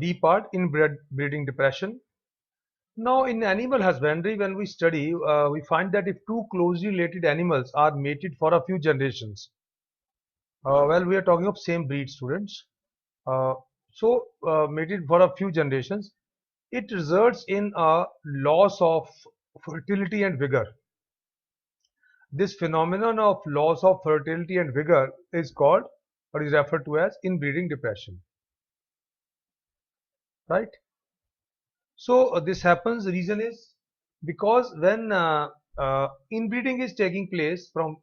D part, inbreeding depression. Now, in animal husbandry, when we study, we find that if two closely related animals are mated for a few generations, well, we are talking of same breed, students. Uh, Mated for a few generations, it results in a loss of fertility and vigor. This phenomenon of loss of fertility and vigor is called or is referred to as inbreeding depression, right? This happens. The reason is because when inbreeding is taking place from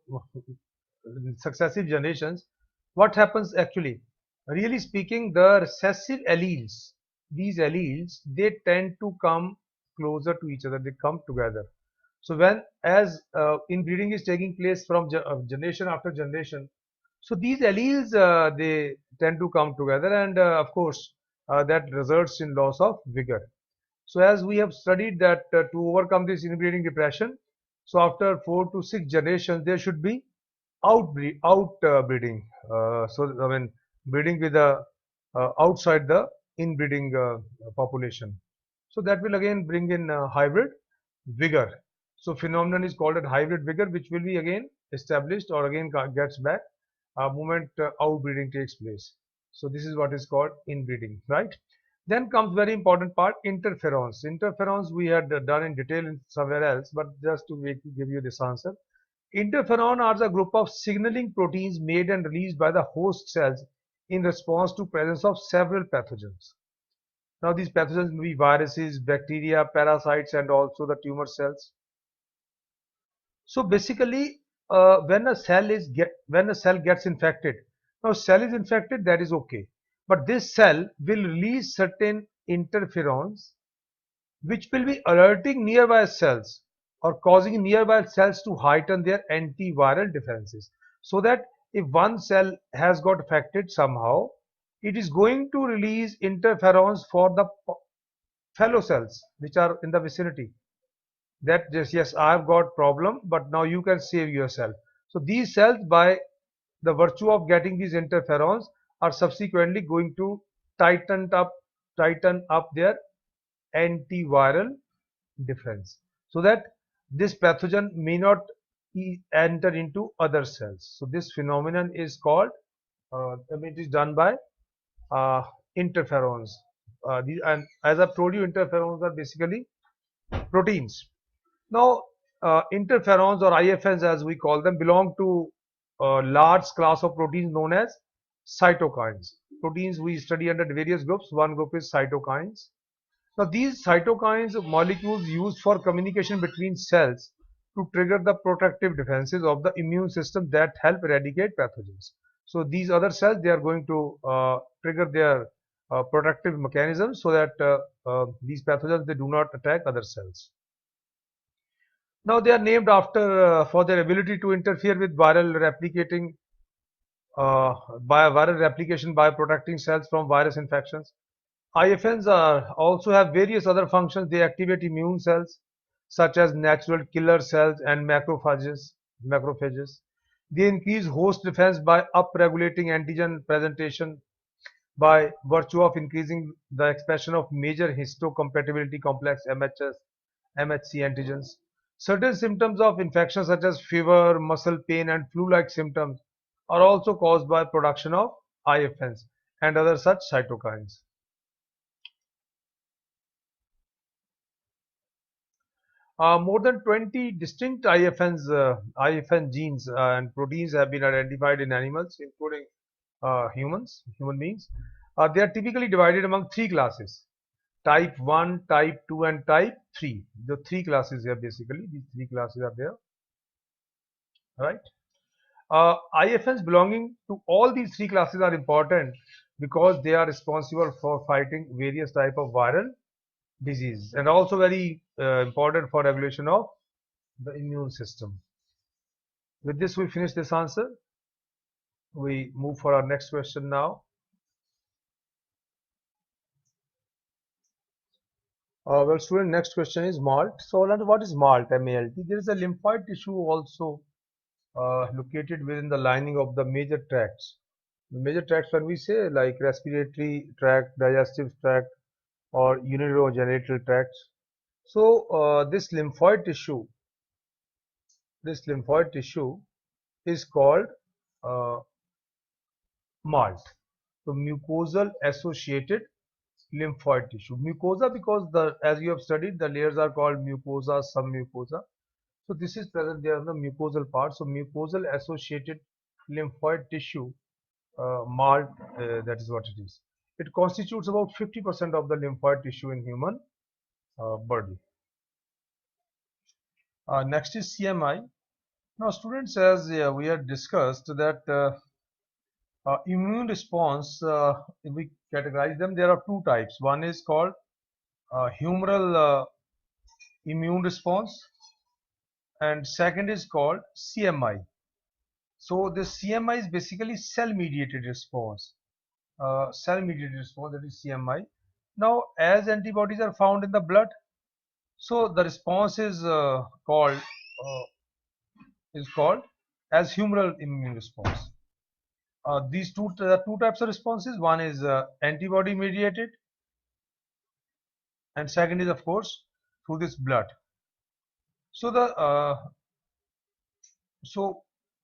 successive generations, what happens actually? Really speaking, the recessive alleles, these alleles, they tend to come closer to each other. They come together. So when as inbreeding is taking place from generation after generation, so these alleles they tend to come together, and of course that results in loss of vigor. So as we have studied that to overcome this inbreeding depression, so after 4 to 6 generations, there should be outbreeding. So I mean breeding with the outside the inbreeding population. So that will again bring in hybrid vigor. So phenomenon is called a hybrid vigor, which will be again established or again gets back moment outbreeding takes place. So this is what is called inbreeding, right? Then comes very important part, interferons. Interferons we had done in detail in somewhere else, but just to give you this answer. Interferon are the group of signaling proteins made and released by the host cells in response to presence of several pathogens. Now these pathogens may be viruses, bacteria, parasites, and also the tumor cells. So basically, when a cell gets infected, now cell is infected, that is okay, but this cell will release certain interferons which will be alerting nearby cells or causing nearby cells to heighten their antiviral defenses. So that if one cell has got affected somehow, it is going to release interferons for the fellow cells which are in the vicinity. That just, yes, I've got problem, but now you can save yourself. So these cells, by the virtue of getting these interferons, are subsequently going to tighten up tighten up their antiviral defense, so that this pathogen may not enter into other cells. So this phenomenon is called it is done by uh, interferons. And as I've told you, interferons are basically proteins. Now, interferons or IFNs as we call them belong to a large class of proteins known as cytokines. Proteins we study under various groups. One group is cytokines. Now, these cytokines are molecules used for communication between cells to trigger the protective defenses of the immune system that help eradicate pathogens. So, these other cells, they are going to trigger their protective mechanisms so that these pathogens, they do not attack other cells. Now they are named after for their ability to interfere with viral replication by protecting cells from virus infections. IFNs also have various other functions. They activate immune cells such as natural killer cells and macrophages. They increase host defense by upregulating antigen presentation by virtue of increasing the expression of major histocompatibility complex MHS, MHC antigens. Certain symptoms of infection such as fever, muscle pain, and flu-like symptoms are also caused by production of IFNs and other such cytokines. More than 20 distinct IFN genes and proteins have been identified in animals, including human beings. They are typically divided among three classes: type 1, type 2, and type 3. The three classes here basically, these three classes are there, right? IFNs belonging to all these three classes are important because they are responsible for fighting various type of viral disease and also very important for regulation of the immune system. With this, we finish this answer. We move for our next question now. Well, student, next question is malt. So, what is malt? MALT. There is a lymphoid tissue also located within the lining of the major tracts. Major tracts, when we say, like respiratory tract, digestive tract, or urinary tracts. So this lymphoid tissue is called uh, MALT. So mucosal associated lymphoid tissue. Mucosa, because as you have studied, the layers are called mucosa, submucosa. So this is present there in the mucosal part. So mucosal associated lymphoid tissue, MALT, that is what it is. It constitutes about 50% of the lymphoid tissue in human body. Next is CMI. Now, students, as we had discussed that immune response, if we categorize them, there are two types. One is called humoral immune response, and second is called CMI. So the CMI is basically cell-mediated response. Cell-mediated response, that is CMI. Now, as antibodies are found in the blood, so the response is called as humoral immune response. These two types of responses. One is antibody mediated, and second is, of course, through this blood. So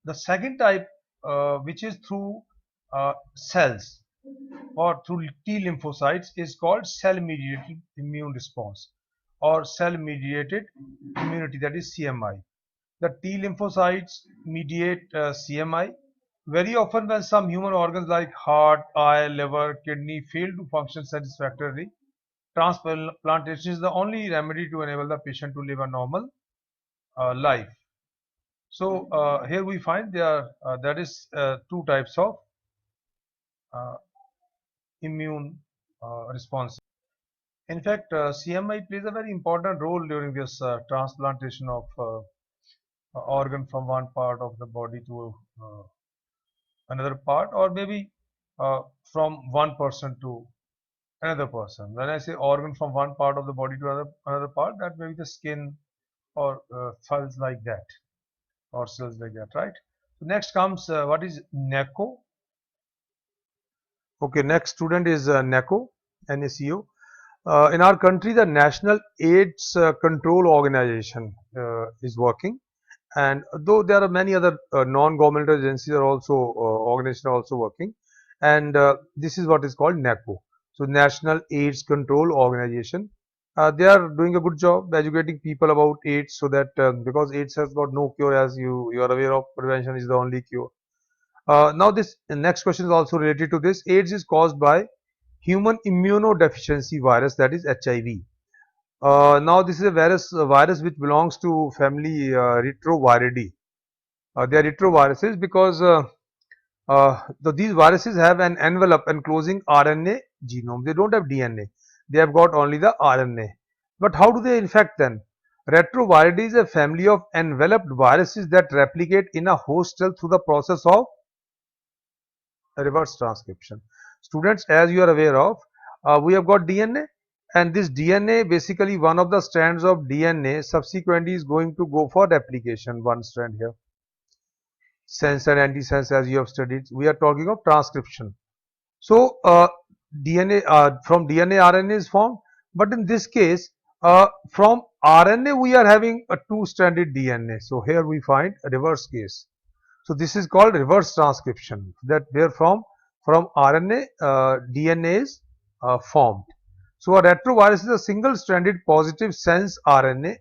the second type, which is through cells or through T lymphocytes, is called cell mediated immune response or cell mediated immunity, that is CMI. The T lymphocytes mediate CMI. Very often when some human organs like heart, eye, liver, kidney fail to function satisfactorily, transplantation is the only remedy to enable the patient to live a normal life. So here we find that is two types of uh, immune response. In fact, CMI plays a very important role during this transplantation of organ from one part of the body to another part, or maybe from one person to another person. When I say organ from one part of the body to another part, that may be the skin or cells like that, or cells like that, right? So next comes what is NACO? Okay, next student is NACO, NACO. In our country, the National AIDS Control Organization is working, and though there are many other non-governmental agencies are also organizations are also working, and this is what is called NACO. So National AIDS Control Organization. They are doing a good job educating people about AIDS, so that because AIDS has got no cure, as you are aware of, prevention is the only cure. Now this next question is also related to this. AIDS is caused by human immunodeficiency virus, that is HIV. Now this is a virus which belongs to family Retroviridae. They are retroviruses because these viruses have an envelope enclosing RNA genome. They don't have DNA. They have got only the RNA. But how do they infect then? Retroviridae is a family of enveloped viruses that replicate in a host cell through the process of reverse transcription. Students, as you are aware of, we have got DNA, and this DNA, basically one of the strands of DNA subsequently is going to go for replication, one strand here. Sense and antisense, as you have studied, we are talking of transcription. So DNA from DNA RNA is formed, but in this case from RNA we are having a two-stranded DNA. So here we find a reverse case. So this is called reverse transcription, that where from RNA DNA is formed. So a retrovirus is a single-stranded positive sense RNA.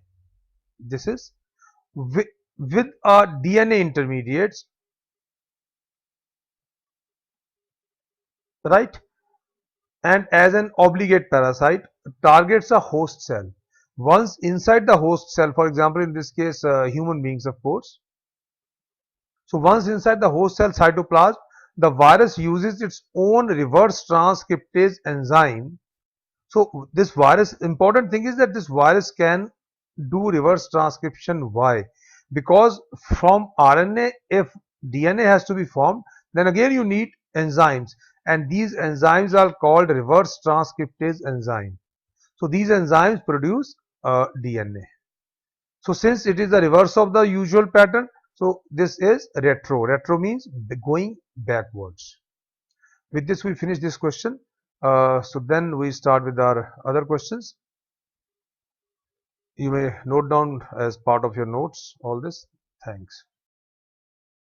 This is with a DNA intermediates, right? And as an obligate parasite targets a host cell. Once inside the host cell, for example, in this case human beings, of course. So once inside the host cell cytoplasm, the virus uses its own reverse transcriptase enzyme. So this virus, important thing is that this virus can do reverse transcription. Why? Because from RNA, if DNA has to be formed, then again you need enzymes, and these enzymes are called reverse transcriptase enzyme. So these enzymes produce DNA. So since it is the reverse of the usual pattern, so this is retro. Retro means going backwards. With this, we finish this question. So then we start with our other questions. You may note down as part of your notes all this. Thanks.